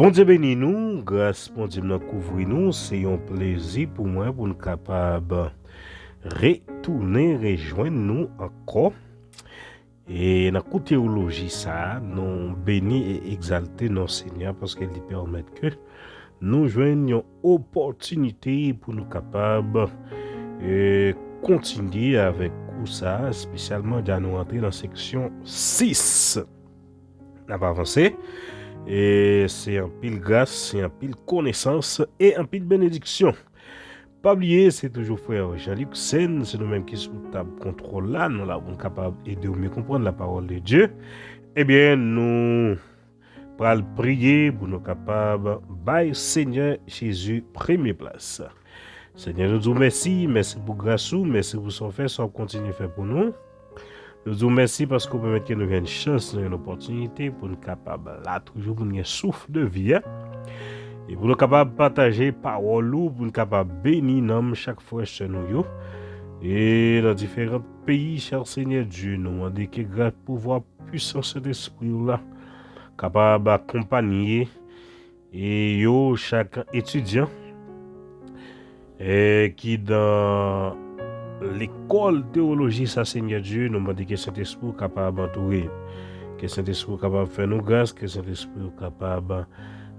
Bon Dieu bénis nous, grâce bon Dieu nous couvrir nous, c'est un plaisir pour moi pour nous capable retourner rejoindre nous encore. Et dans la théologie ça, nous bénis et exalter nos Seigneur parce qu'il permet que nous joignions opportunité pour nous capables continuer avec tout ça, spécialement dans nous entrer dans la section 6. On va avancer. Et c'est un pile grâce, c'est un pile connaissance et un pile bénédiction. Pas oublier, c'est toujours frère Jean-Luc Sen, c'est nous-mêmes qui sous table contrôle là, nous l'avons capable d'aider au mieux comprendre la parole de Dieu. Eh bien, nous allons prier pour nous capables by Seigneur Jésus première place. Seigneur, nous disons merci pour grâce, merci pour son fait, son continue faire pour nous. Nous disons merci parce qu'on permet que nous ayons une chance, une opportunité pour nous capables là toujours pour nous souffle de vie. Et pour nous capables de partager parole pour nous capables de bénir chaque fois chez nous. Et dans différents pays, cher Seigneur Dieu, nous demandons que grâce pouvoir puissance de l'esprit là capable d'accompagner et chaque étudiant qui dans l'école théologie, ça Seigneur Dieu, nous demandons que Saint-Esprit capable d'entourer, que Saint-Esprit capable de faire nous grâce, que Saint-Esprit capable de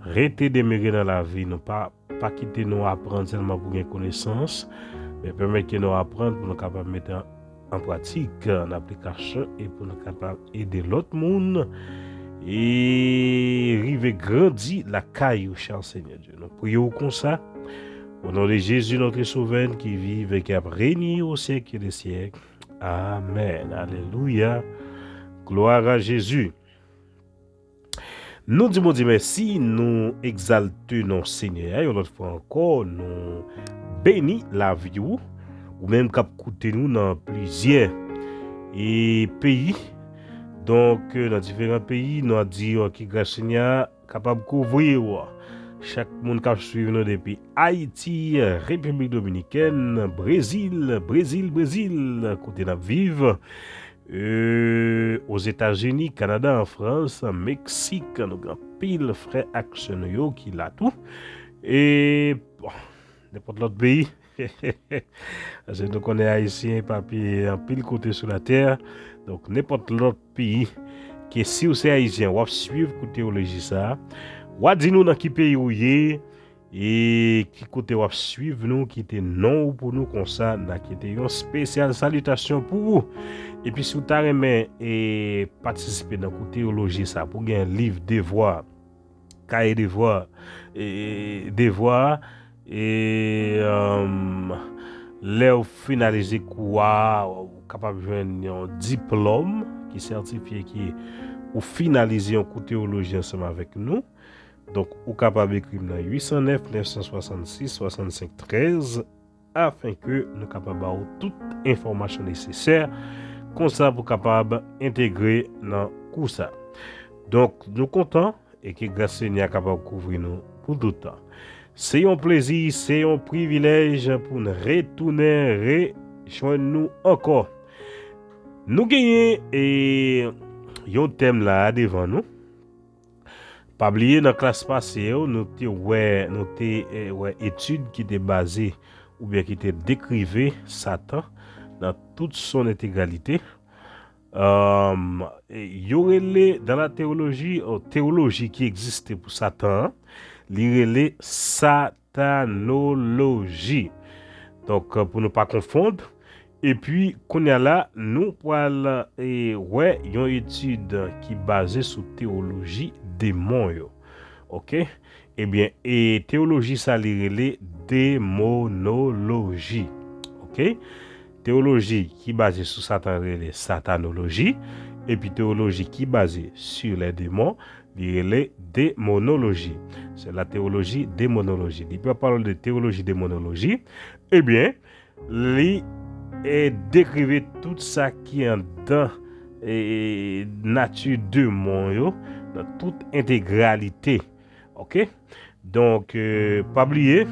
rester demeurer dans la vie, non pas quitter nous apprendre seulement pour une connaissance, mais permettre que nous apprendre pour nous capable de mettre en pratique, en application et pour nous capable d'aider l'autre monde et arriver grandir la caille, cher Seigneur Dieu. Nous prions comme ça. Au nom de Jésus, notre Sauveur, qui vit et qui a régné au siècle des siècles. Amen. Alléluia. Gloire à Jésus. Nous disons merci, nous exaltons nos Seigneur. Et une autre fois encore, nous bénissons la vie ou même cap coûter nous dans plusieurs pays. Donc, dans différents pays, nous avons dit que grâce Seigneur capable de couvrir. Chaque monde qui suit nous depuis Haïti, République Dominicaine, Brésil, côté nous vivre, aux États-Unis, Canada, en France, Mexique, nous avons pile frères actionnaires qui l'a tout. Et bon, n'importe l'autre pays, parce que nous connaissons Haïtiens, papier, en pile côté sur la terre. Donc, n'importe l'autre pays, qui si vous êtes Haïtien, vous suivre la théologie ça. Ou dis-nous dans qui pays où y et qui côté ou suivre nous qui était non pour nous comme ça qui était une spéciale salutation pour vous. Et puis si vous t'aimez et participer dans la théologie ça pour gagner un livre devoir cahier devoir et devoir et là finaliser quoi capable de joindre un diplôme qui certifié qui ou finaliser un cours théologie ensemble avec nous. Donc, vous capable d'écrire dans 809 966 65 13 afin que nous capables d'avoir toute information nécessaire comme ça pour capable intégrer dans tout ça. Donc, nous comptons et que grâce Seigneur capable de couvrir nous pour tout le temps. C'est un plaisir, c'est un privilège pour nous retourner, rejoindre nous encore. Nous gagnons et un thème là devant nous. Pas oublier dans la classe passée, nous avons étude qui était basée ou bien qui était décrivée Satan dans toute son intégralité. Il y aurait dans la théologie qui existait pour Satan, il y aurait satanologie. Donc, pour ne pas confondre, et puis, qu'on y a là, nous parlons une étude qui est basée sur théologie démon. OK? Eh bien, et théologie, ça les démonologie. OK? Théologie qui est basée sur Satan, les satanologie. Et puis, théologie qui est basée sur les démons, les démonologie. C'est la théologie démonologie. Il peut parler de théologie démonologie. Eh bien, et décrivez tout ça qui est dans nature de mon dans toute intégralité. OK? Donc pas oublier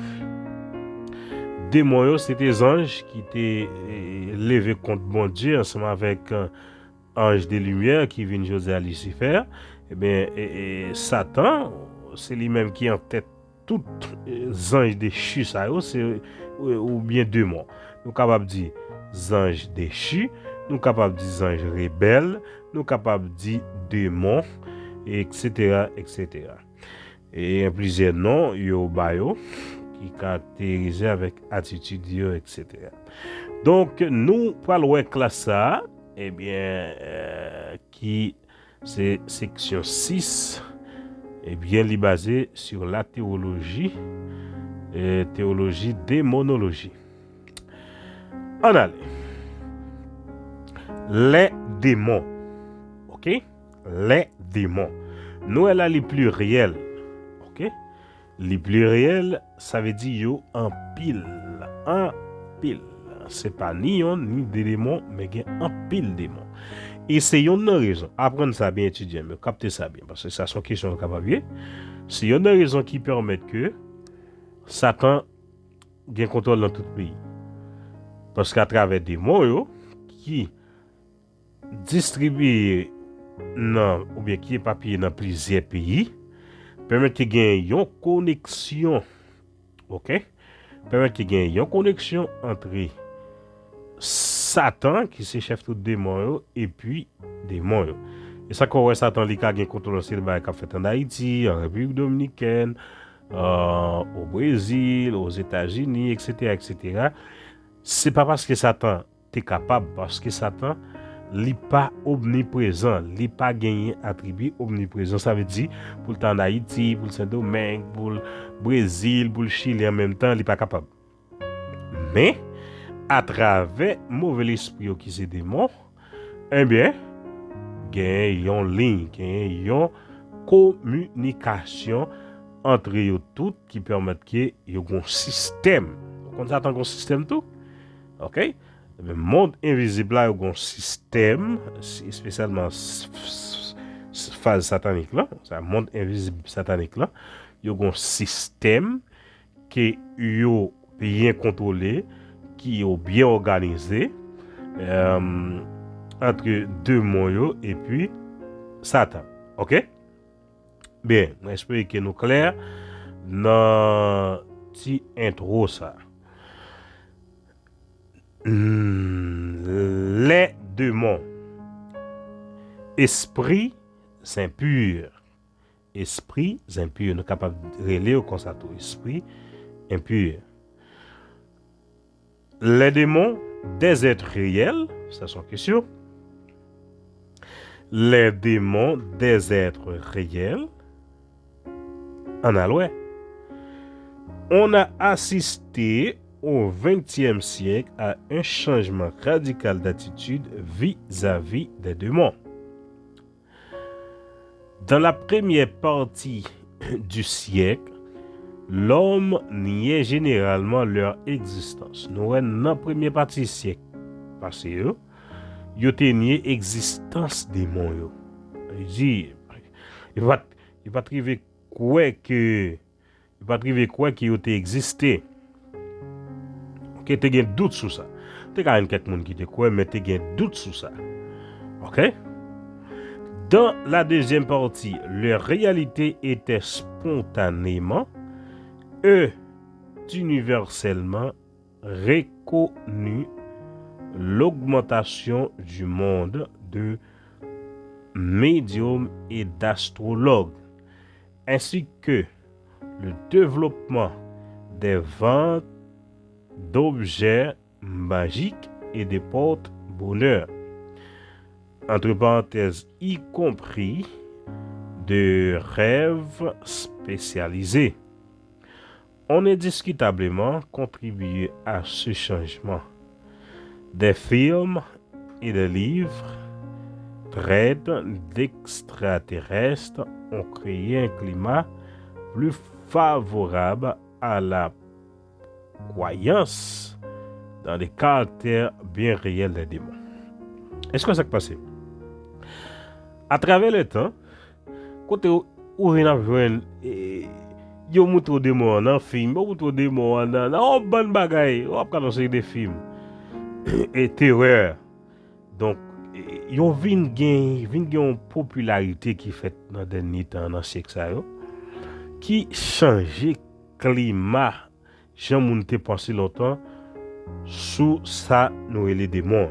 démons c'était des anges qui étaient levés contre bon Dieu ensemble avec ange de lumière qui vient José à Lucifer. Eh bien Satan c'est lui-même qui en tête tout ange déchu ça yo, c'est ou bien démon. Nous capable dire ange déchu, nous capable dire ange rebelle, nous capable dire démon, etc., etc. Et plusieurs noms yo ba yo qui caractérisé avec attitude yo, etc. Donc nous parlons de classe ça, eh bien qui c'est section 6, eh bien li basé sur la théologie démonologie. On allait. Les démons. OK? Les démons. Nous elle a les pluriels. OK? Les pluriels, ça veut dire yo en pile. En pile. C'est pas ni un ni des démons, mais il y a en pile démons. Et c'est une raison. Apprendre ça bien, étudier, mais capter ça bien, parce que ça sont questions capable. C'est une raison qui permet que Satan gagne contrôle dans tout le pays. Parce qu'à travers des mots qui distribuent ou bien qui est papier dans plusieurs pays, permet de gagner une connexion. OK? Permet de gagner une connexion entre Satan, qui c'est chef de démon, et puis démon. Et ça, quand Satan, il a contrôle sur le bail qu'a fait en Haïti, en République Dominicaine, au Brésil, aux États-Unis, etc., etc. C'est pas parce que Satan est capable, parce que Satan n'est pas omniprésent, il n'est pas gagné attribut omniprésent. Ça veut dire pour le temps d'Haïti, pour le Saint-Domingue, pour le Brésil, pour le Chili en même temps, il n'est pas capable. Mais à travers mauvais esprit qui se démon, eh bien, il y a une ligne, il y a une communication entre eux toutes qui permettent qu'il y ait un système. On s'attend un système tout. OK? Le monde invisible là, il y a un système, spécialement phase satanique là, c'est un monde invisible satanique là, il y a un système qui est bien contrôlé, qui est bien organisé entre deux mots et puis Satan. OK? Bien, j'espère que nous clair dans petit intro ça. Les démons. Esprit impur. Esprit impur. Nous sommes capables de relire comme ça tout. Esprit impur. Les démons, des êtres réels, ça c'est une question. Les démons, des êtres réels. En alloué. On a assisté au XXe siècle à un changement radical d'attitude vis-à-vis des démons. Dans la première partie du siècle, l'homme niait généralement leur existence. Nous, dans la première partie du siècle passé, ils ont nié l'existence des démons. Il dit, il va trouver quoi que ils ont existé. Ok, tu as un doute sur ça. Tu as quelqu'un qui te croit, mais tu as un doute sur ça. Ok? Dans la deuxième partie, leur réalité était spontanément et universellement reconnue. L'augmentation du monde de médiums et d'astrologues, ainsi que le développement des ventes d'objets magiques et des porte-bonheur, entre parenthèses, y compris de rêves spécialisés, ont indiscutablement contribué à ce changement. Des films et des livres traitent d'extraterrestres ont créé un climat plus favorable à la croyance dans les caractères bien réels des démons. Est-ce que ça s'est passé? À travers le temps, quand on vient yo montre des démons dans film, yo montre des démons dans bonne bagaille, on va dans des films et terreur. Donc yo vinn gen une popularité qui fait dans dernier temps dans siècle ça yo. qui change climat, j'en moun te pensé longtemps sous ça nous les démons.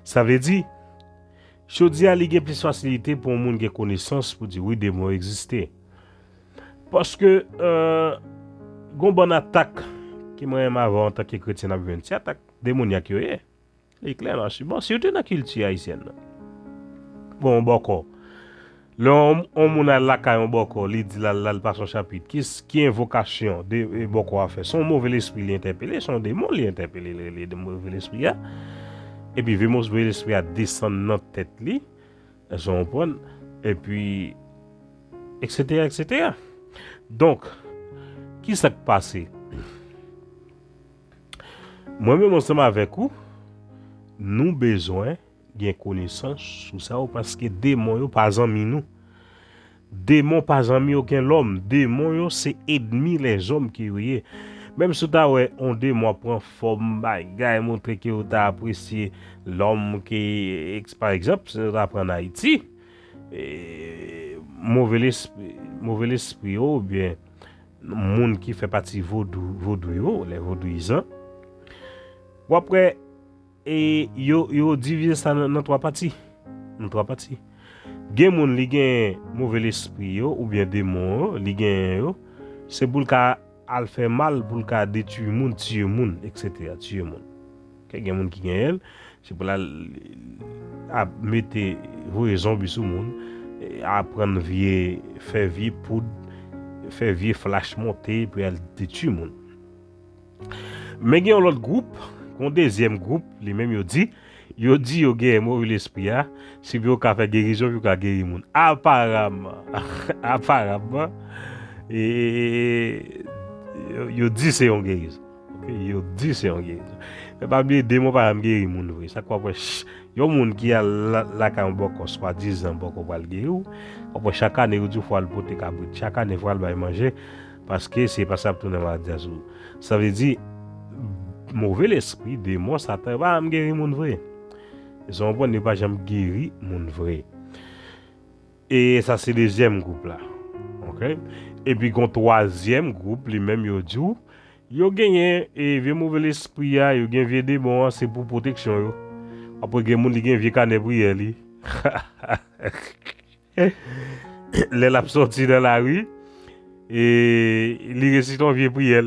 Ça veut dire jodi a li gen plus facilité pour moun gen connaissance pour dire oui démons existent. Parce que gon bonne attaque qui moi avant en tant que chrétien a vu c'est attaque démoniaque yo est. Et clairement c'est bon surtout dans la culture haïtienne. Bon boko. L'homme on a la caillon boko, li dit la pas son chapitre qui invocation de boko a fait. Son mauvais esprit l'interpeller, son démon l'interpeller les mauvais esprit là. Et puis vemos mauvais esprit a descendre dans tête li, son prendre et puis etc. Donc qui s'est passé? Moi-même ensemble avec vous, nous besoin d'une connaissance sur ça parce que démon yo pas ami nous. Démon pas ami aucun l'homme. Démon yo c'est ennemi les hommes qui oui. Même si tu ouais on démon prend forme bagay montrer que tu as apprécié l'homme qui par exemple, si tu apprends en Haïti mauvais esprit ou bien monde qui fait partie vaudou les vaudouisants. Ou après et yo divise ça dans trois parties. Gen moun li gen mauvais esprit yo ou bien démon li gen yo, c'est pour ka al fait mal pour ka détruire moun, tuer moun, etc. tuer moun. Gen moun qui gen elle, c'est pour la a mettre voyer zombie sous moun, a prendre vie faire vie poudre, faire vie flash monter pour elle détruire moun. Mais gen l'autre groupe, un deuxième groupe, les mêmes yo dit yo gen mauvais esprit a, si vous ka faire guérison, vous ka guérir moun. Apparemment et yo dit c'est une guérison. OK, yo dit c'est une guérison. Mais pas oublier démon pas guérir moun vrai. Ça quoi yo moun qui a la ka boko soit 10 ans boko va le guérir. Après chaque année ou du fois le pote ka brûler. Chaque année fois le manger parce que c'est pas ça pour tourner maladie. Ça veut dire mauvais esprit démon Satan va guérir moun vrai. Ils ont ne pas jamais guéri moun vrai. Et ça c'est le deuxième groupe là. OK? Et puis gon troisième groupe les mêmes yo dit yo gagné et vieux mauvais esprit a, yo gen vieux démon c'est pour protection yo. Après gen moun li gen vieux canet prière li. Les l'a sorti dans la rue et li récite un vieux prière.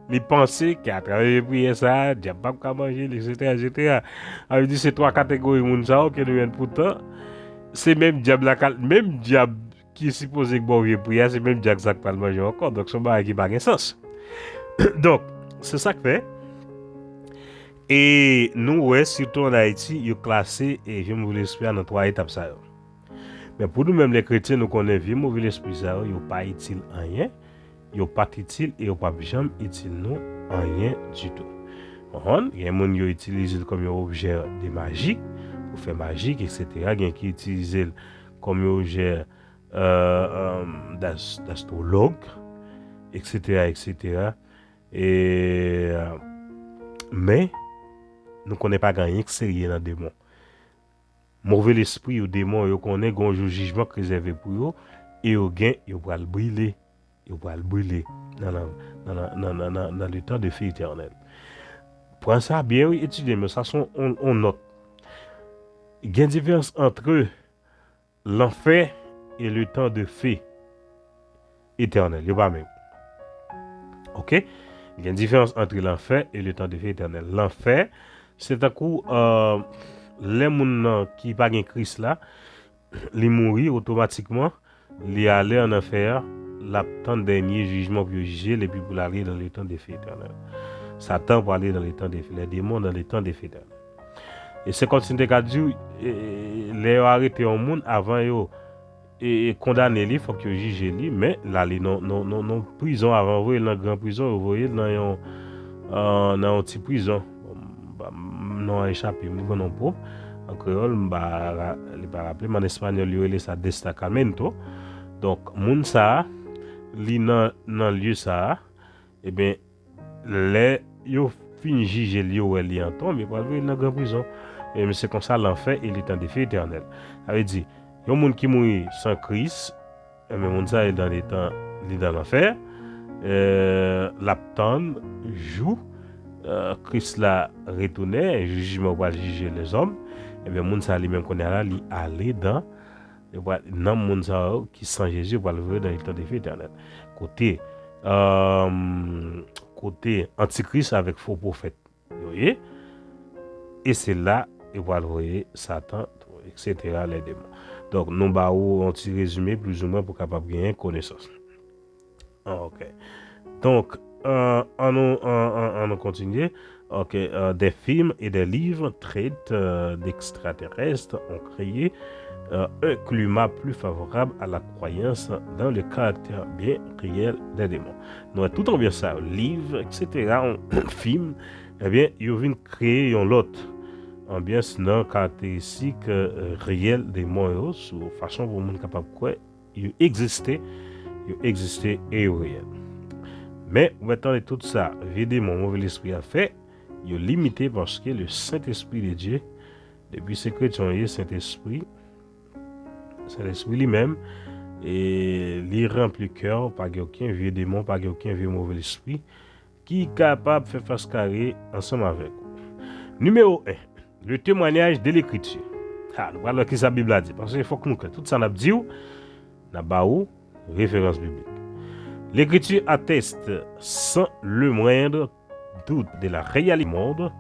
Li pensait qu'à travers prière ça, diable pas manger etc. A dit c'est trois catégories moun ça que nous viennent pourtant c'est même diable qui est supposé que bon vieux prière, c'est même diable ça pas manger encore donc son bagage qui pas de sens. Donc c'est ça que fait et nous ouais surtout en Haïti yo classé et je mauvais esprit dans trois étapes ça. Mais pour nous même les chrétiens nous connaissons vieux mauvais esprit ça yo pas utile rien. Yo pas utile et yo pas jamais utile non rien du tout. Il y a des gens qui utilisent comme objet de magie pour faire magique etc. Il y a qui utilisent comme objet d'astrologue etc. Et mais nous connaissons pas rien que sérieux dans démon. Mauvais esprit ou démon yo connaît gon jugement réservé pour eux et yo gain yo va le brûler. Il va le brûler dans le temps de feu éternel. Prends ça bien, oui, étudiez, mais ça on note. Il y a une différence entre l'enfer et le temps de feu éternel. Il y a pas même. OK? Il y a une différence entre l'enfer et le temps de feu éternel. L'enfer, c'est un coup, les gens qui pas de Christ là, ils mourent automatiquement, ils aller en enfer. Temps dernier jugement pour juger et puis pour aller dans le temps des feux éternels. Satan pour aller dans le temps des feux, les démons dans le temps des feux éternels. Et c'est comme si on a dit les arrêter un monde avant yo et condamner lui faut que juge lui mais là non prison avant vous dans grande prison vous voyez dans une petite prison non échappé non propre en créole m'ba rappeler en espagnol il ça destacamento donc moun ça li nan lieu ça et ben les yo fin juger lieu li en tombe mais pas dans grande prison et c'est comme ça l'enfer et le temps de feu éternel. Ça veut dire yon moun qui mourit sans Christ et même moun ça est dans les temps il est dans l'enfer. L'apton joue. Christ l'a retourné, jugement va juger les hommes. Et bien, moun sa lui-même qu'on est là, il aller dans moun sa qui sans Jésus va le voir dans l'état de vie éternel. Côté antichrist avec faux prophètes. Vous voyez? Et c'est là il va le voir Satan, etc. les démons. Donc, nous avons un petit résumé plus ou moins pour capable gagner connaissance. Ok. Donc, on continue. Ok. Des films et des livres traitent d'extraterrestres ont créé un climat plus favorable à la croyance dans le caractère bien réel des démons. Nous tout en bien ça, livres, etc., un film, eh bien, ils viennent créer un lot ambiance non caractéristique réelle des démons sous façon pour monde capable quoi, ils existaient et réel. Mais maintenant de tout ça, vider mon mauvais esprit a fait, il est limité parce que le Saint-Esprit de Dieu, depuis ce chrétiens, le Saint-Esprit lui-même, et il remplit le cœur, pas aucun vieux démon, pas aucun vieux mauvais esprit, qui est capable de faire face carré ensemble avec vous. Numéro 1, le témoignage de l'Écriture. Voilà ce que la Bible a dit, parce qu'il faut que nous tout ça n'a pas dit, n'a pas référence biblique. L'Écriture atteste sans le moindre doute de la réalité du monde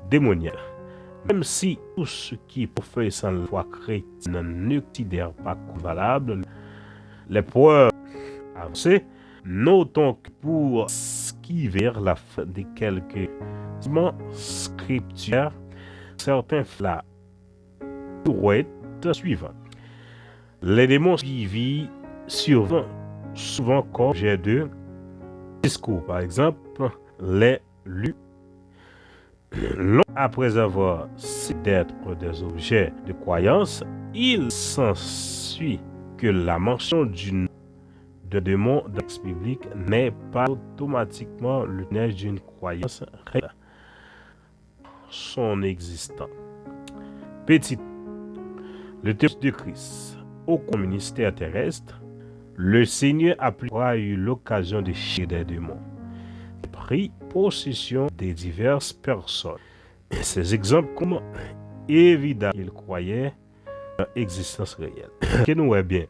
démoniaque. Même si tout ce qui professe la foi chrétienne ne considère pas comme valable, les preuves avancées, notons que pour ce qui vers la fin de quelques scriptures, certains fla suivants. Les démons qui vivent souvent comme objet de discours. Par exemple, les lus. Long après avoir cessé d'être des objets de croyance, il s'ensuit que la mention de démon dans le texte biblique n'est pas automatiquement le témoignage d'une croyance réelle. Son existant. Petit. Le texte de Christ. Au ministère terrestre, le Seigneur a eu l'occasion de chasser des démons. Pris possession des diverses personnes. Ces exemples comme évident qu'il croyait dans l'existence réelle. Que nous voyons bien.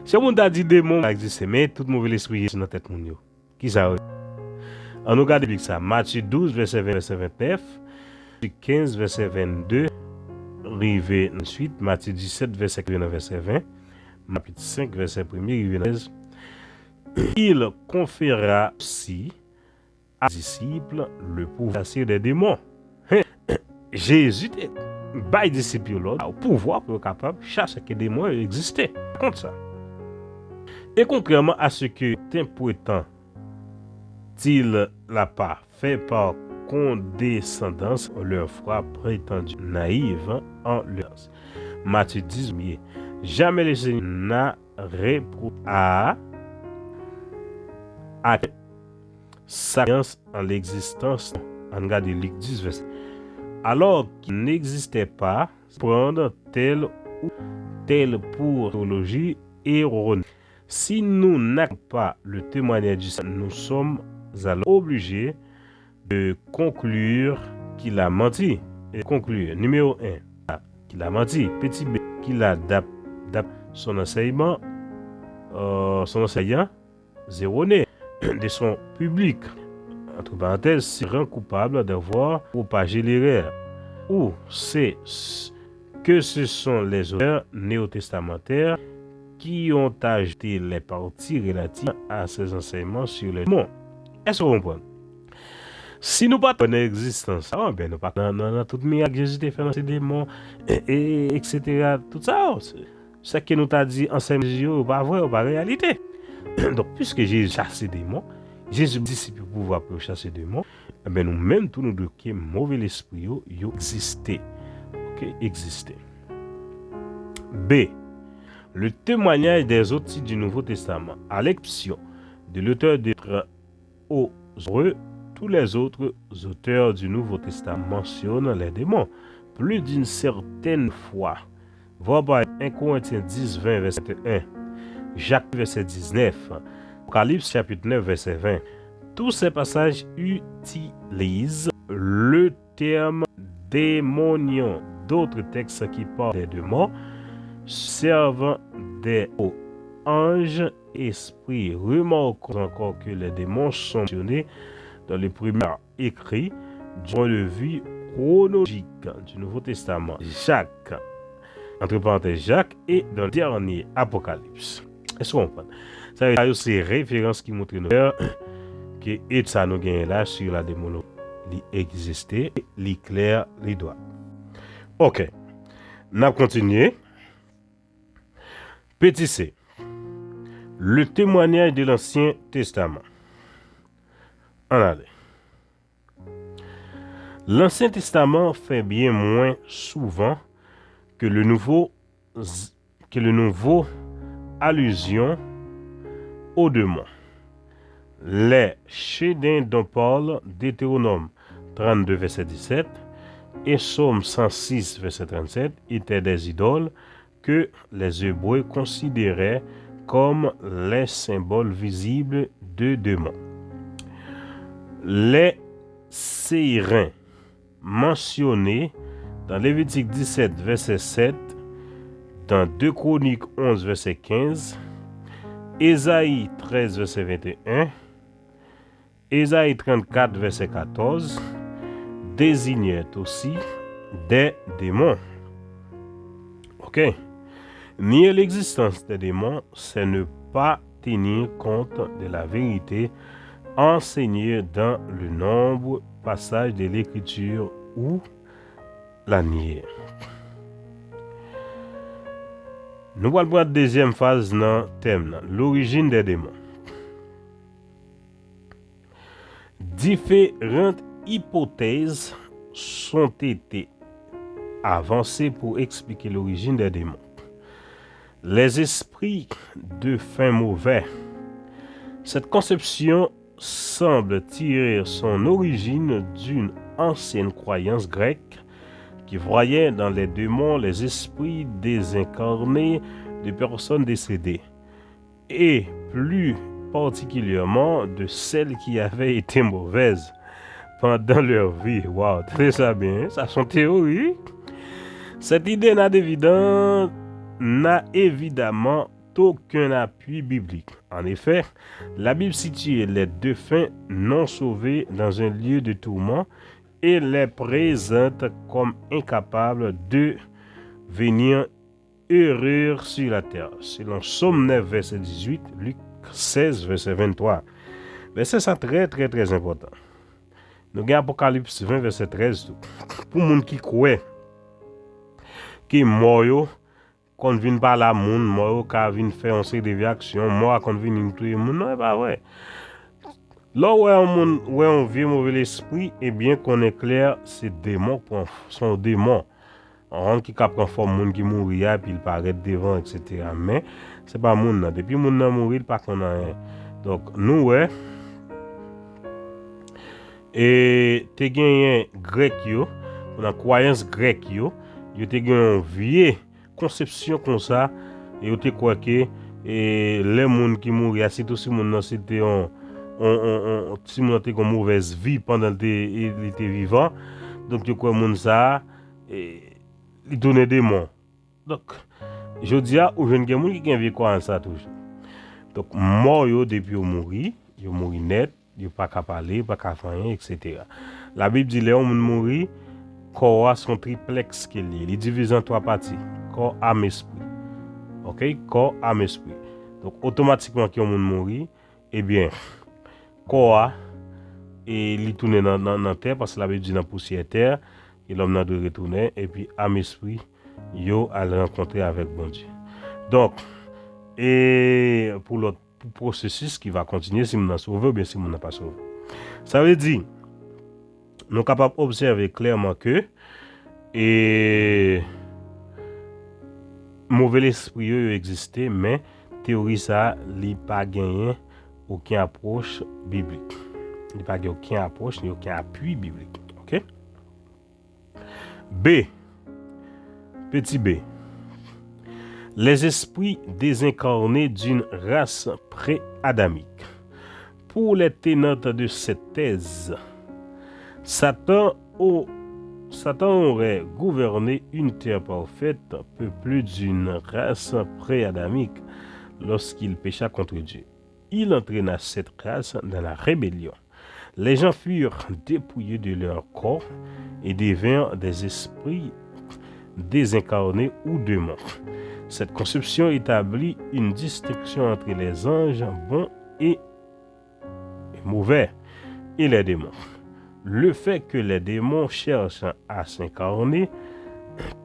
Si on a dit démon existe, mais tout mauvais esprit est dans la tête de nous. Qui ça? On regarde ça. Matthieu 12, verset 20, verset 29. Matthieu 15, verset 22. Rivé ensuite. Matthieu 17, verset 29, verset 20. Matthieu 5, verset 1, rivé 13. Il conféra aussi à ses disciples le pouvoir chasser des démons. Jésus a les disciples le pouvoir pour être capable de chasser que des démons existaient. Comme ça. Et contrairement à ce que prétend-il l'a pas fait par condescendance, leur foi prétendue naïve en leur. Matthieu 10, jamais le Seigneur n'a réprouvé à sa croyance en l'existence en regard de Luc 10 verset. Alors qu'il n'existait pas prendre tel ou tel pour théologie erronée. Si nous n'avons pas le témoignage du Seigneur, nous sommes alors obligés de conclure qu'il a menti. Et conclure, numéro 1, qu'il a menti. Petit b, qu'il a d'après son enseignant erroné de son public. Entre parenthèses, c'est rend coupable d'avoir propagé l'erreur. Ou c'est que ce sont les auteurs néo-testamentaires qui ont ajouté les parties relatives à ces enseignements sur les démons. Est-ce que vous comprenez? Si nous ne pas l'existence, ben nous pas dans toute miracle Jésus a fait dans ces démons, etc. Tout ça, ce que nous t'a dit enseignement, pas vrai ou pas réalité. Donc, puisque Jésus chasse des démons, Jésus dit si pouvoir pour chasser des démons, ben nous-mêmes, tous nous deux qui mauvais esprit, yo existé. Ok, existé. B. Le témoignage des autres du Nouveau Testament, à l'exception de l'auteur d'être aux Hébreux, tous les autres auteurs du Nouveau Testament mentionnent les démons plus d'une certaine fois. Voir par 1 Corinthiens 10, 20, verset 1. Jacques verset 19, Apocalypse chapitre 9 verset 20. Tous ces passages utilisent le terme démonion. D'autres textes qui parlent des démons servent des anges, esprits. Remarquons encore que les démons sont mentionnés dans les premiers écrits du point de vue chronologique du Nouveau Testament. Jacques, entre parenthèses Jacques, et dans le dernier Apocalypse. Est-ce qu'on comprend? Ça veut dire que c'est références qui montrent nous que et ça nous gagne là sur la démonologie. Il existait, il clair, il doit. Ok. On continue. Petit C. Le témoignage de l'Ancien Testament. En allez. L'Ancien Testament fait bien moins souvent que le Nouveau allusion aux démons. Les chrétiens dont Paul, Deutéronome 32, verset 17, et Psaume 106, verset 37, étaient des idoles que les Hébreux considéraient comme les symboles visibles de démons. Les séirins mentionnés dans Lévitique 17, verset 7, dans 2 Chroniques 11, verset 15, Ésaïe 13, verset 21, Ésaïe 34, verset 14, désignaient aussi des démons. Ok? Nier l'existence des démons, c'est ne pas tenir compte de la vérité enseignée dans le nombre passages de l'Écriture ou la nier. Nous allons voir la deuxième phase dans le thème, l'origine des démons. Différentes hypothèses sont été avancées pour expliquer l'origine des démons. Les esprits de fin mauvais. Cette conception semble tirer son origine d'une ancienne croyance grecque qui voyait dans les démons les esprits désincarnés de personnes décédées, et plus particulièrement de celles qui avaient été mauvaises pendant leur vie. Waouh, très ça bien, ça sont théories. Cette idée n'a évidemment aucun appui biblique. En effet, la Bible situe les défunts non sauvés dans un lieu de tourment et les présente comme incapables de venir heureux sur la terre. Selon Psaume 9, verset 18, Luc 16, verset 23. Verset ça très important. Nous avons Apocalypse 20, verset 13. Pour les gens qui croient, qui mort, qu'on vient par la monde, mort, qui vient faire un série de réactions, mort, qu'on vient tuer le monde, non, pas vrai. Là où on vit mauvais esprit, eh bien qu'on est clair, c'est démons, sont démons. On qui capte en forme monde qui mourir puis il paraît devant, etc. Mais c'est pas monde là. Depuis monde là mourir, pas qu'on a rien. Donc nous ouais. Et te gagné grec yo, on a croyance grecque yo te gagné une vieille conception comme ça et te croit que les monde qui mourir, c'est aussi monde c'était si mon était une mauvaise vie pendant qu'il était vivant, donc tu crois monde ça il donnait des mots. Donc je dis à ou jeune gens qui vivent quoi ça toujours. Donc mort yo depuis yo mourir net, yo pas capable parler, pas capable faire rien, etc. La Bible dit les hommes mourir corps son triplex qu'il est, il est divisé en 3 parties, corps, âme, esprit. OK, corps, âme, esprit. Donc automatiquement quand on mourir, eh bien corps et il tourne dans terre parce que la Bible dit dans poussière terre et l'homme n'a de retourner et puis âme esprit yo à rencontrer avec bon Dieu. Donc et pour l'autre processus qui va continuer si on a sauvé ou bien si on n'a pas sauvé. Ça veut dire nous sommes capables d'observer clairement que et mauvais esprit existait mais théorie ça li pas gagné aucune approche biblique. Il n'y a pas aucune approche ni aucun appui biblique. OK? B. Petit b. Les esprits désincarnés d'une race pré-adamique. Pour les ténors de cette thèse, Satan aurait gouverné une terre parfaite, peuplée d'une race pré-adamique, lorsqu'il pécha contre Dieu. Il entraîna cette race dans la rébellion. Les gens furent dépouillés de leur corps et devinrent des esprits désincarnés ou démons. Cette conception établit une distinction entre les anges bons et mauvais et les démons. Le fait que les démons cherchent à s'incarner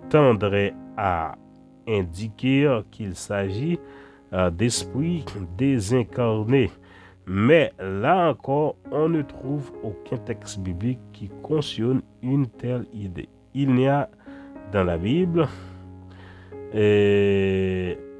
tendrait à indiquer qu'il s'agit d'esprits désincarnés. Mais là encore, on ne trouve aucun texte biblique qui cautionne une telle idée. Il n'y a dans la Bible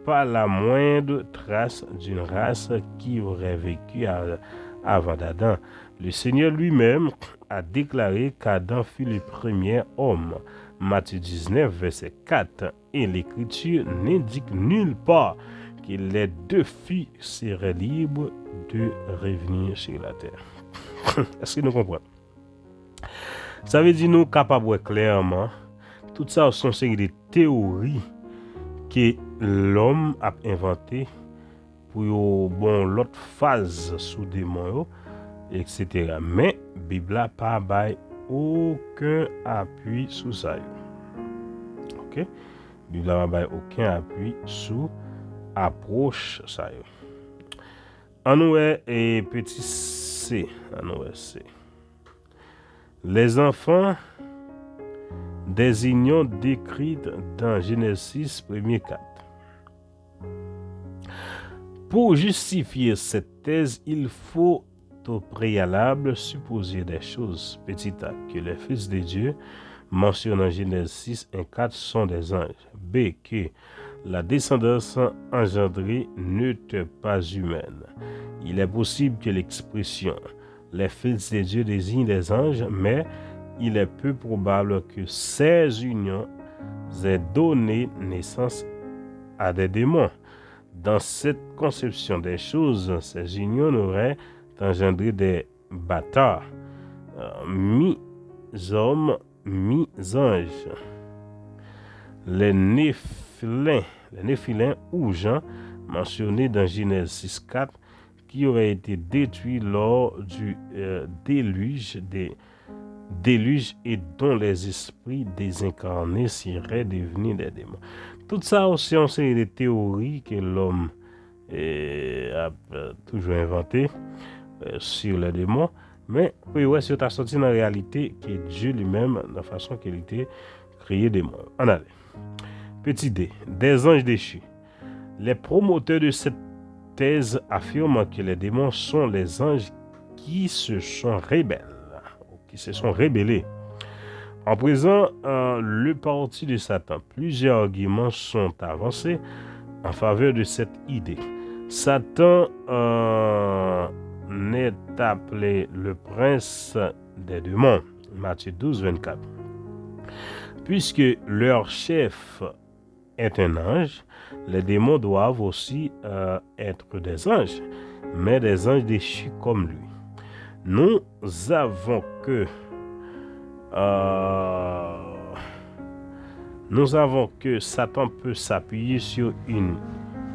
pas la moindre trace d'une race qui aurait vécu avant d'Adam. Le Seigneur lui-même a déclaré qu'Adam fut le premier homme. Matthieu 19, verset 4. Et l'Écriture n'indique nulle part que les deux filles seraient libres de revenir sur la terre. Est-ce que nous comprenons? Ça veut dire nous capables clairement, tout ça sont des théories que l'homme a inventées pour l'autre phase sous démon, etc. Mais la Bible n'a pas aucun appui sous ça. Ok? La Bible n'a pas aucun appui sous approche ça. En nous et petit c, les enfants des unions décrites dans Genèse 1er 4. Pour justifier cette thèse, il faut au préalable supposer des choses. Petit a, que les fils de Dieu mentionnés en Genèse 6 et 4 sont des anges. B, que la descendance engendrée n'était pas humaine. Il est possible que l'expression les fils de Dieu désigne des anges, mais il est peu probable que ces unions aient donné naissance à des démons. Dans cette conception des choses, ces unions n'auraient engendré des bâtards, mi-hommes, mi-anges. Les Néphilins ou gens mentionnés dans Genèse 6.4 qui auraient été détruits lors du déluge et dont les esprits désincarnés seraient devenus des démons. Tout ça aussi, on sait des théories que l'homme a toujours inventées sur les démons. Mais oui, ouais, si on a sorti dans la réalité que Dieu lui-même, de la façon qu'il était créé des démons. En allez. Petit D. Des anges déchus. Les promoteurs de cette thèse affirment que les démons sont les anges qui se sont rebellés. En présent, le parti de Satan, plusieurs arguments sont avancés en faveur de cette idée. Satan n'est appelé le prince des démons, Matthieu 12, 24. Puisque leur chef est un ange, les démons doivent aussi être des anges, mais des anges déchus comme lui. Nous avons que Satan peut s'appuyer sur une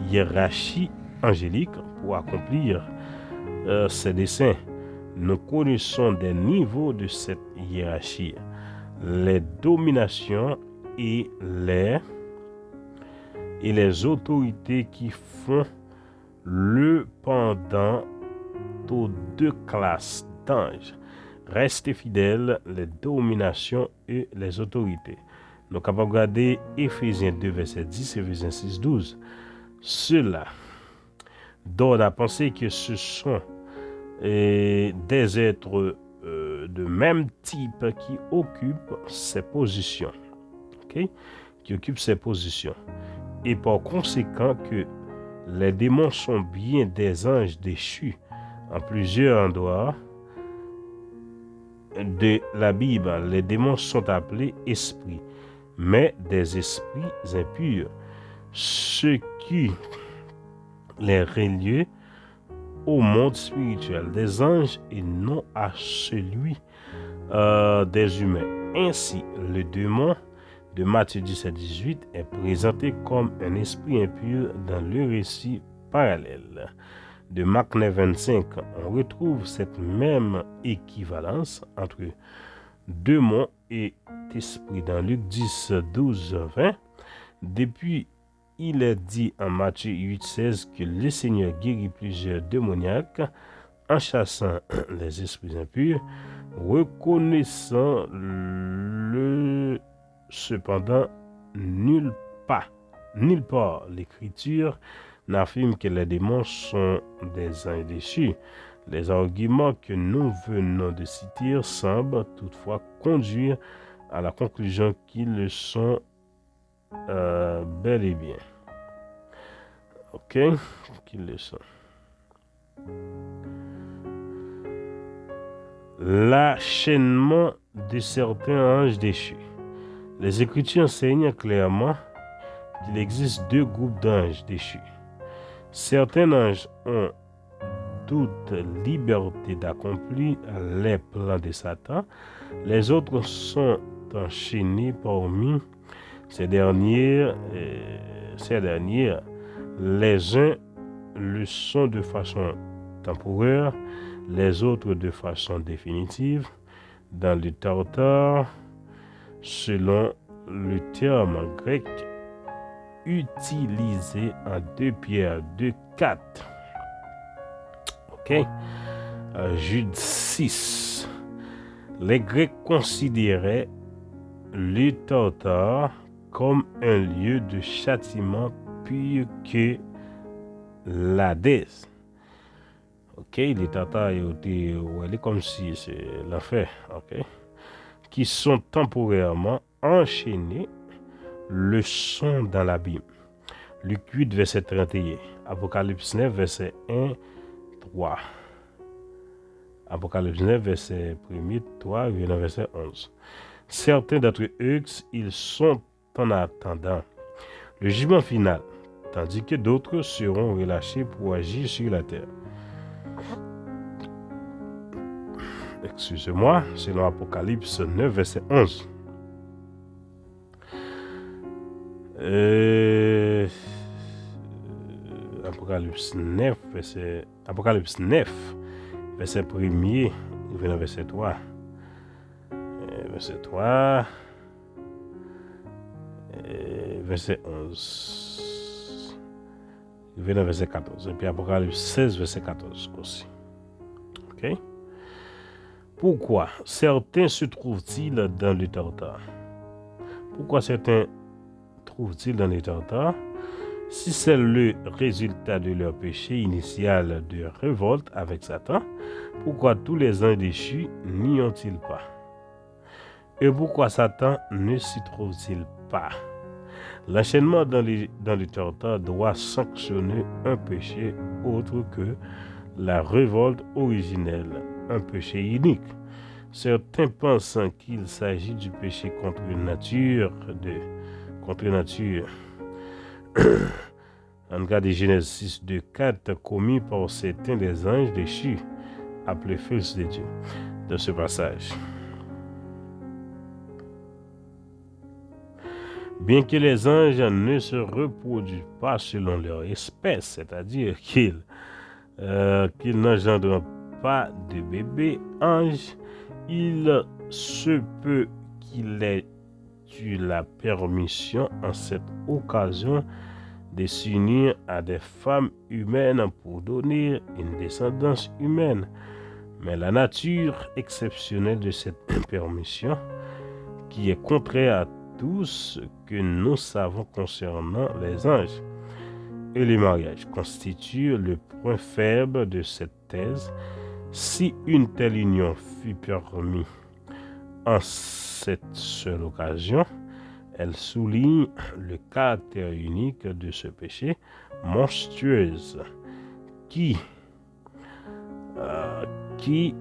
hiérarchie angélique pour accomplir ses desseins. Nous connaissons des niveaux de cette hiérarchie, les dominations et les autorités qui font le pendant aux deux classes d'anges. Restez fidèles, les dominations et les autorités. Nous sommes capables de regarder Éphésiens 2, verset 10 et Éphésiens 6, 12. Cela donne à penser que ce sont des êtres de même type qui occupent ces positions. Okay? Qui occupent ces positions. Et par conséquent que les démons sont bien des anges déchus en plusieurs endroits de la Bible. Les démons sont appelés esprits, mais des esprits impurs. ce qui les relie au monde spirituel des anges et non à celui des humains. Ainsi, le démon de Matthieu 17-18 est présenté comme un esprit impur dans le récit parallèle de Marc 9-25. On retrouve cette même équivalence entre démon et esprit dans Luc 10-12-20. Depuis, il est dit en Matthieu 8-16 que le Seigneur guérit plusieurs démoniaques en chassant les esprits impurs, reconnaissant cependant nulle part l'Écriture n'affirme que les démons sont des anges déchus. Les arguments que nous venons de citer semblent toutefois conduire à la conclusion qu'ils le sont bel et bien. Ok, qu'ils le sont. L'enchaînement de certains anges déchus. Les Écritures enseignent clairement qu'il existe deux groupes d'anges déchus. Certains anges ont toute liberté d'accomplir les plans de Satan. Les autres sont enchaînés parmi ces derniers. Les uns le sont de façon temporaire, les autres de façon définitive. Dans le Tartare, selon le terme grec utilisé en 2 Pierre 2,4. Ok? Jude 6. Les Grecs considéraient le Tartare comme un lieu de châtiment pire que l'Hadès. Ok, les Tartares étaient comme si c'est l'enfer. Ok, qui sont temporairement enchaînés, le sont dans l'abîme. Luc 8, verset 31. Apocalypse 9, verset 1, 3. Apocalypse 9, verset 1, 3, verset 11. Certains d'entre eux, ils sont en attendant le jugement final, tandis que d'autres seront relâchés pour agir sur la terre. Excusez-moi, selon Apocalypse 9, verset 11. Apocalypse 9, verset 1er, verset 3. Verset 3. Verset 11. Verset 14. Et puis Apocalypse 16, verset 14 aussi. Ok? Pourquoi certains se trouvent-ils dans le Tartare? Pourquoi certains trouvent-ils dans le Tartare? Si c'est le résultat de leur péché initial de révolte avec Satan, pourquoi tous les anges déchus n'y ont-ils pas? Et pourquoi Satan ne s'y trouve-t-il pas? L'enchaînement dans le Tartare doit sanctionner un péché autre que la révolte originelle, un péché unique. Certains pensent qu'il s'agit du péché contre nature, en cas de Genèse 6, 2, 4, commis par certains des anges déchus, appelés fils de Dieu, dans ce passage. Bien que les anges ne se reproduisent pas selon leur espèce, c'est-à-dire qu'ils n'engendrent pas de bébés anges, il se peut qu'il ait eu la permission en cette occasion de s'unir à des femmes humaines pour donner une descendance humaine. Mais la nature exceptionnelle de cette permission, qui est contraire à tout ce que nous savons concernant les anges et le mariage, constitue le point faible de cette thèse. Si une telle union fut permise en cette seule occasion, elle souligne le caractère unique de ce péché monstrueux qui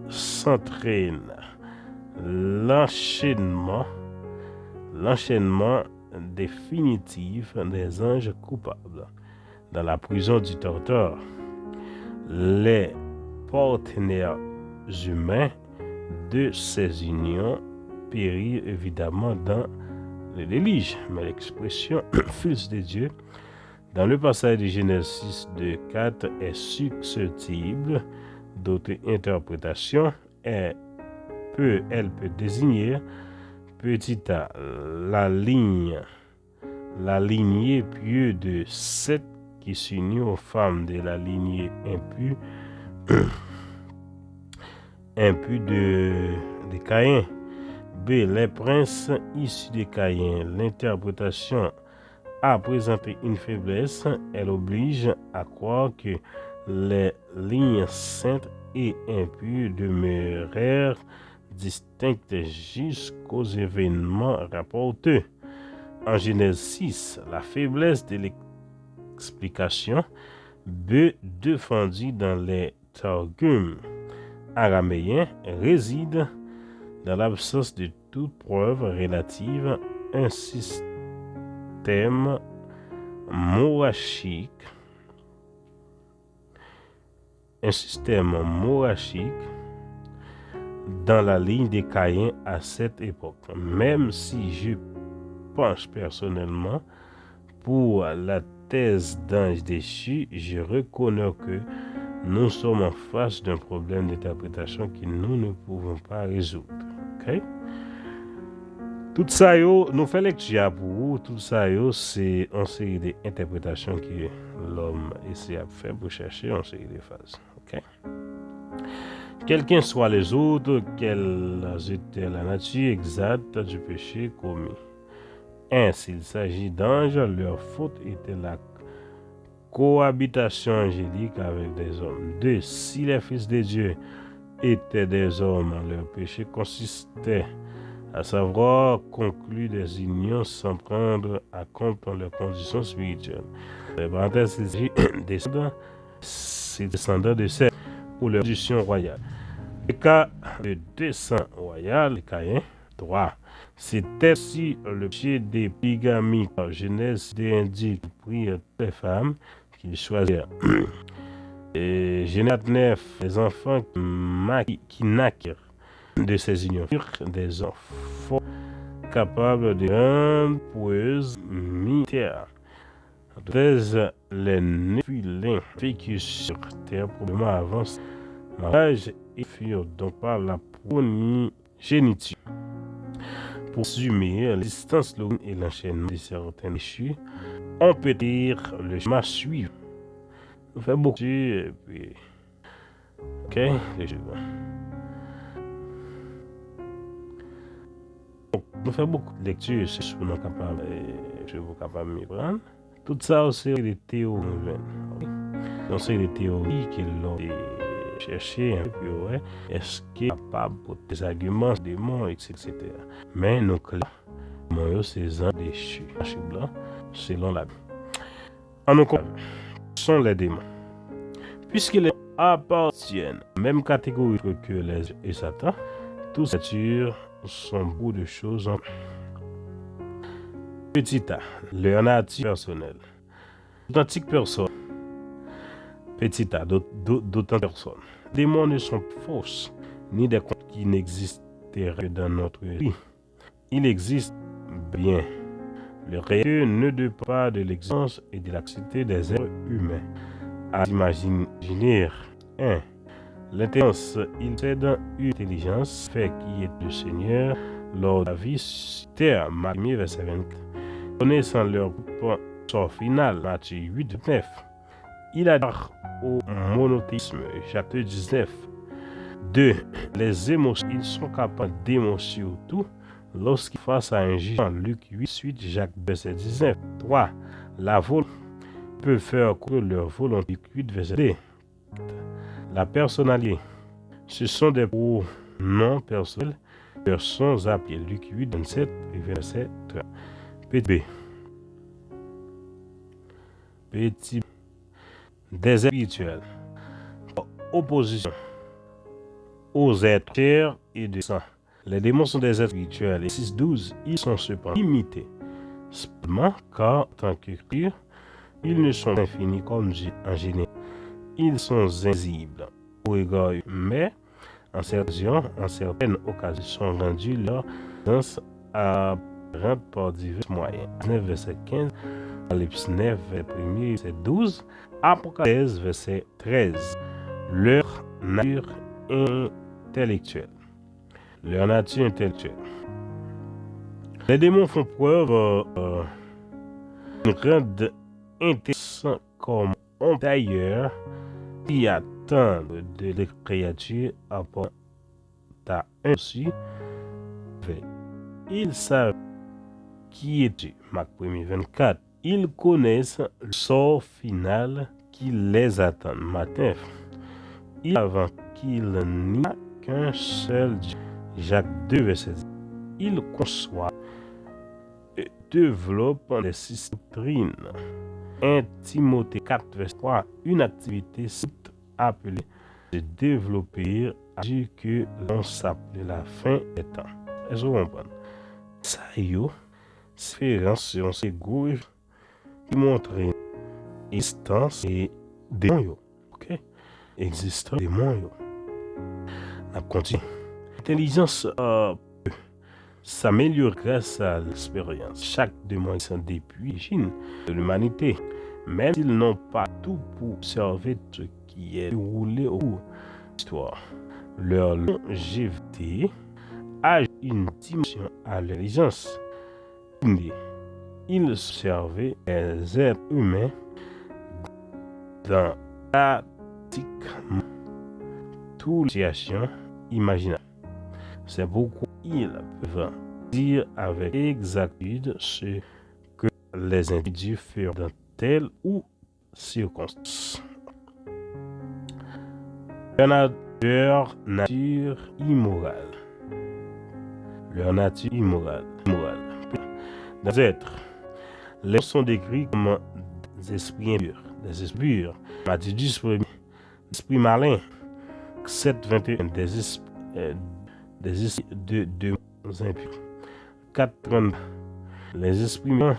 s'entraîne. L'enchaînement définitive des anges coupables. Dans la prison du Tartare, les partenaires humains de ces unions périrent évidemment dans le déluge. Mais l'expression fils de Dieu dans le passage de Genèse 6 de 4 est susceptible d'autres interprétations et elle peut désigner petit a la lignée pieuse de Seth qui s'unit aux femmes de la lignée impue de Caïn. B. Les princes issus de Caïn. L'interprétation a présenté une faiblesse. Elle oblige à croire que les lignes saintes et impures demeurèrent distinctes jusqu'aux événements rapportés. En Genèse 6, la faiblesse de l'explication B défendue dans les Targums araméens réside dans l'absence de toute preuve relative à un système morachique dans la ligne de Caïn à cette époque. Même si je pense personnellement pour la thèse d'ange déchu, je reconnais que nous sommes en face d'un problème d'interprétation que nous ne pouvons pas résoudre. Okay? Tout ça, nous fait lecture pour vous. Tout ça, c'est une série d'interprétations que l'homme essaie de faire pour chercher une série de phases. Okay? Quels qu'en soient les autres, quelle était la nature exacte du péché commis. 1. S'il s'agit d'anges, leur faute était la cohabitation angélique avec des hommes. 2. Si les fils de Dieu étaient des hommes, leur péché consistait à savoir conclure des unions sans prendre à compte leurs conditions spirituelles. Les parenthèses, c'est descendants de Seth ou leur condition royale. Le cas de descend royal de Caïn. 3. C'était si le péché des bigamies par Genèse indique prirent les femmes qu'ils choisirent. Genèse 9, les enfants qui naquirent de ces unions furent des enfants capables de grandes prouesses militaires. 13. Les Néphilins vécurent sur terre probablement avant ce mariage et furent donc par la primogéniture. Pour résumer, l'existence et l'enchaînement de certains déchus, on peut dire le schéma suivant. On fait beaucoup et puis ok, les jeux. On fait beaucoup de lectures sur ce qu'on est capable je vous capable de prendre. Tout ça c'est des théories. Donc c'est des théories qui l'ont cherché un peu, ouais, est-ce qu'il est capable pour des arguments, des mots, etc. Mais nous clairons ces ans déchus, selon la Bible. En nous sont les démons. Puisqu'ils appartiennent à la même catégorie que les et Satan, toutes ces créatures sont beaucoup de choses en petit a, leur nature personnelle. D'authentiques personnes, petit a, d'autant personnes. Les démons ne sont fausses, ni des contes qui n'existeraient dans notre vie. Il existe bien. Le réel ne dépend pas de l'existence et de l'activité des êtres humains. À imaginer 1. L'intelligence, il possède une intelligence, fait qui est le Seigneur lors de la vie sur terre. Matthieu verset 24. Connaissant leur sort final, Matthieu 8, 9. Il adhère au monothéisme, chapitre 19. 2. Les émotions, ils sont capables d'émotions surtout lorsqu'ils face à un jugement, Luc 8, 8, Jacques verset 19. 3. La volonté peut faire courir leur volonté, Luc 8, verset 2. La personnalité, ce sont des pronoms personnels, personnes appelées, Luc 8, 27, verset 3. Petit B. Des êtres spirituels. Opposition aux êtres de chair et de sang. Les démons sont des êtres spirituels. Et 6.12, ils sont cependant limités Seulement, car en tant que créatures, ils ne sont pas infinis comme Dieu en général. Ils sont invisibles au regard humain, mais en certaines occasions, sont rendus leur présence apparente par divers moyens. 9, verset 15, Apocalypse 9, verset 1, verset 12, Apocalypse, verset 13. Leur nature intellectuelle. Leur nature intellectuelle. Les démons font preuve d'une grande intelligence comme on d'ailleurs qui attendent de les créatures apportent à un aussi. Ils savent qui est Dieu. Marc 1er 24. Ils connaissent le sort final qui les attend. Matin, avant qu'il n'y a qu'un seul Dieu. Jacques 2, verset 10. Ils conçoivent et développent des systèmes de doctrine. 1 Timothée 4, verset 3. Une activité appelée de développer à dire que l'on s'appelle la fin des temps. Est-ce que vous comprenez? Ça y est, différence sur ces goûts qui montrent l'existence et des moyens. Ok? Existence des moyens. On continue. L'intelligence peut s'améliorer grâce à l'expérience. Chaque demande est depuis l'origine de l'humanité. Même s'ils n'ont pas tout pour observer ce qui est déroulé au cours de l'histoire. Leur longévité a une dimension à l'intelligence. Ils observaient les êtres humains dans pratiquement toutes les situations imaginables. C'est pourquoi ils peuvent dire avec exactitude ce que les individus feront dans telle ou circonstance. Leur nature immorale. Leur nature immorale. Dans les êtres, les sont décrits comme des esprits impurs. Des esprits purs. Matthieu 10, des esprits malins. 7, 21, des esprits de impurs. 4, 30, les esprits malins.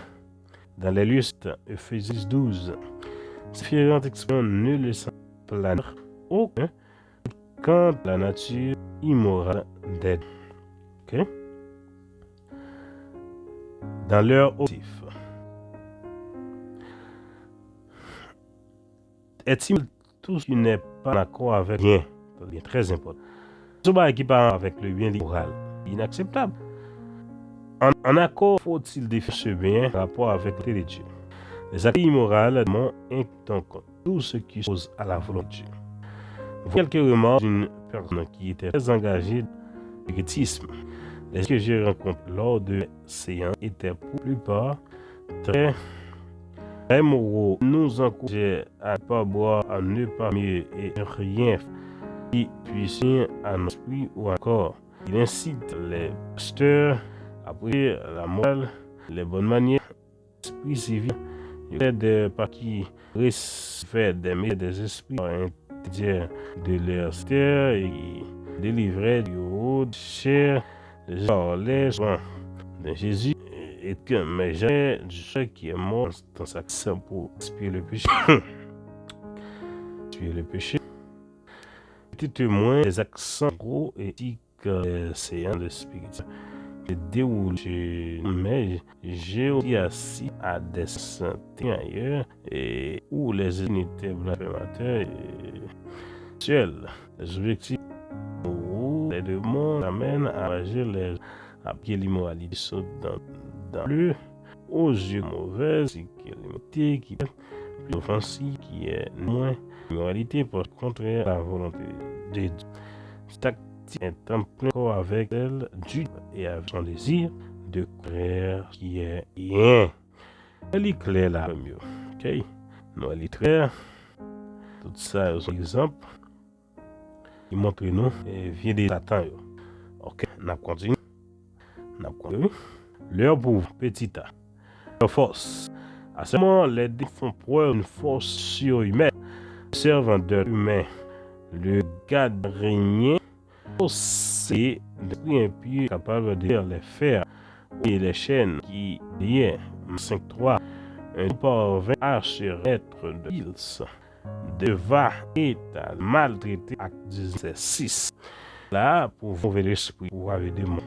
Dans les lieux, Ephésiens 12. Ces différentes expressions ne laissent planer aucun quant à la nature immorale d'être. Okay? Dans leur objectif. Est-il tout ce qui n'est pas en accord avec rien? C'est très important. Ce qui parle avec le bien moral, inacceptable. En accord, faut-il définir ce bien en rapport avec le de Dieu? Les actes immoraux incluent en compte tout ce qui s'oppose à la volonté de Dieu. Quelques remarques d'une personne qui était très engagée dans le spiritisme. Les que j'ai rencontrés lors de séances étaient pour la plupart très moraux. Nous encourageaient à ne pas boire, à ne pas mieux et rien qui puisse à notre esprit ou encore. Il incite les pasteurs à prier la morale, les bonnes manières, l'esprit civil. Il y a des partis qui fait des métiers des esprits par intermédiaire de leur terre et délivrer du haut de chair. Les soins de Jésus et que mais jamais Dieu qui est mort dans sa sang pour expier le péché. Expier le péché. Petit témoin des accents gros et séances de spirituel. Déroulé, mais j'ai aussi assis à des santé ailleurs et où les unités blasphémateurs et sexuels. Les objectifs où les demandes amènent à agir les appliquer l'immoralité sont dans le aux yeux mauvais, qui est limité, qui est plus offensif, qui est moins l'immoralité pour contrer la volonté de Dieu. Est en plein corps avec elle du et avec son désir de créer qui est rien. Elle est claire là, mieux. Ok? Non, elle est claire. Tout ça, c'est un exemple. Il montre nous et vient des Satan. Ok? On continue. Leur pauvre petit a. Leur force. À ce moment, les dés font preuve d'une force surhumaine. Servant de l'humain. Le gardien. C'est l'esprit impur capable de les faire et les chaînes qui liaient 5.3. Un parvint à se être de Hills, deva état maltraité à 6. Là, pour voir l'esprit, pour avoir des mots.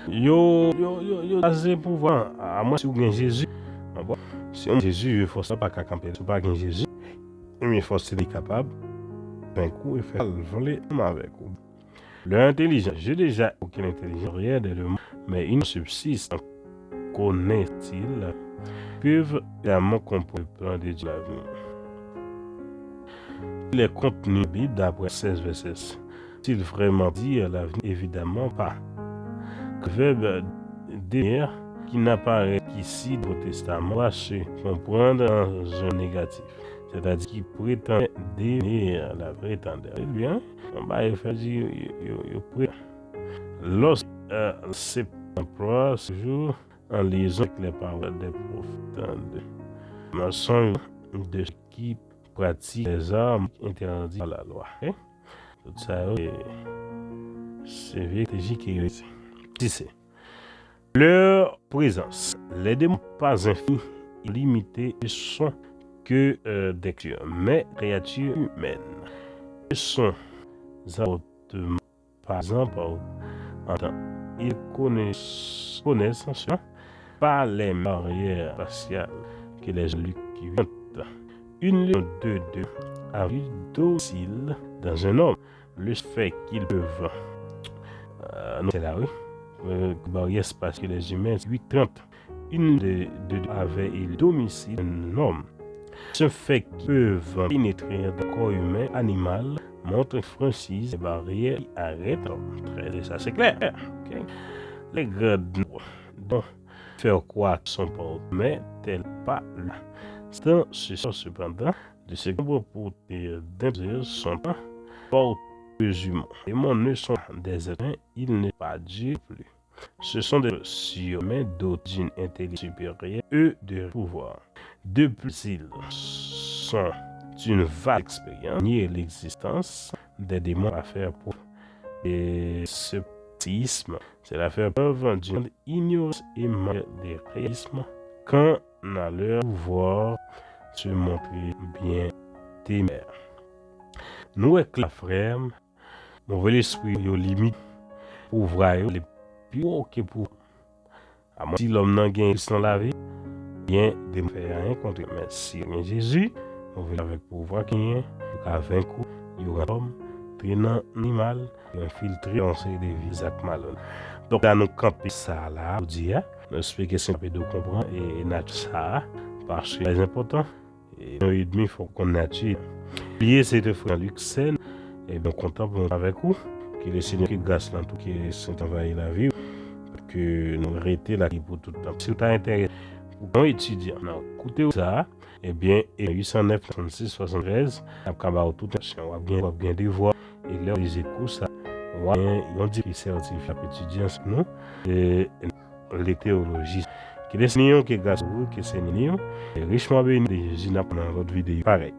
Yo, basé pour voir, à moi si vous avez Jésus, bon, si on Jésus, il faut ça pas qu'à camper, si pas gain Jésus, mais il faut être capable, d'un coup, et faire voler avec vous. L'intelligence, j'ai déjà aucune intelligence, rien de le monde, mais une subsiste, connaît-il, peuvent également comprendre le plan de Dieu à l'avenir. Les contenus bibliques d'après 16 versets, s'il vraiment dit l'avenir, évidemment pas. Le verbe dire qui n'apparaît qu'ici dans le Testament va se comprendre dans un négatif, c'est-à-dire qu'il prétend devenir la vraie tendance. Eh bien, on va faire dire, lorsque c'est emploie ce jour en liaison avec les paroles des prophètes de mensonges de ceux qui pratiquent les armes interdites par la loi. Tout ça, c'est stratégie qui est ici. Leur présence, les démons pas infinis et limités ne sont que des créatures, mais créatures humaines. Ils sont apportements pas en temps. Ils connaissent pas les barrières faciales que les gens qui viennent. Une ligne de deux a vu docile dans un homme. Le fait qu'ils peuvent c'est là, oui. Barrière parce que les humains, 8.30. Une de deux avait le domicile d'un homme. Ce fait qu'ils peuvent pénétrer dans le corps humain, animal, montre franchise les barrières qui arrêtent l'entrée. Ça, c'est clair. Okay. Les grades dont faire croire qu'ils sont pas, mais tel pas là. Ce sont cependant de ces propriétés d'intérêt sont pas humains. Les mots ne sont des êtres, ils n'est pas Dieu plus. Ce sont des surhumains d'origine intelligente supérieure et de pouvoir. De plus, ils sont une vaste expérience, nier l'existence des démons à faire pour et ce théisme, c'est la faire preuve d'une ignorance et manque de réalisme quand on a leur pouvoir se montrer bien téméraire. Nous éclat frères, mauvais esprit yo limite pour voir les plus haut que pour à moins si l'homme n'a gain dans la vie bien de faire rien contre mais si Jésus on veut avec pouvoir qu'il y a vaincre il y aura homme traînant animal infiltré dans ces des vies malhonnêtes. Donc là nous camper ça là pour dire nous espérons que c'est un peu de comprendre et nature ça parce que c'est important et il faut qu'on nature oublier ces deux frères Luxen et bien content pour avec vous que le Seigneur qui grâce dans tout qui est envahi la vie que nous arrêter là pour tout le temps. Si vous avez intérêt pour un étudiant, écoutez ça, eh bien, 809 36 73, après toute action, on va bien devoir et là les échos ça, on dit que certificat étudiant nous et les théologies. Que les Seigneur qui grâce à vous, que c'est nous, richement béni de Jésus dans notre vidéo pareil.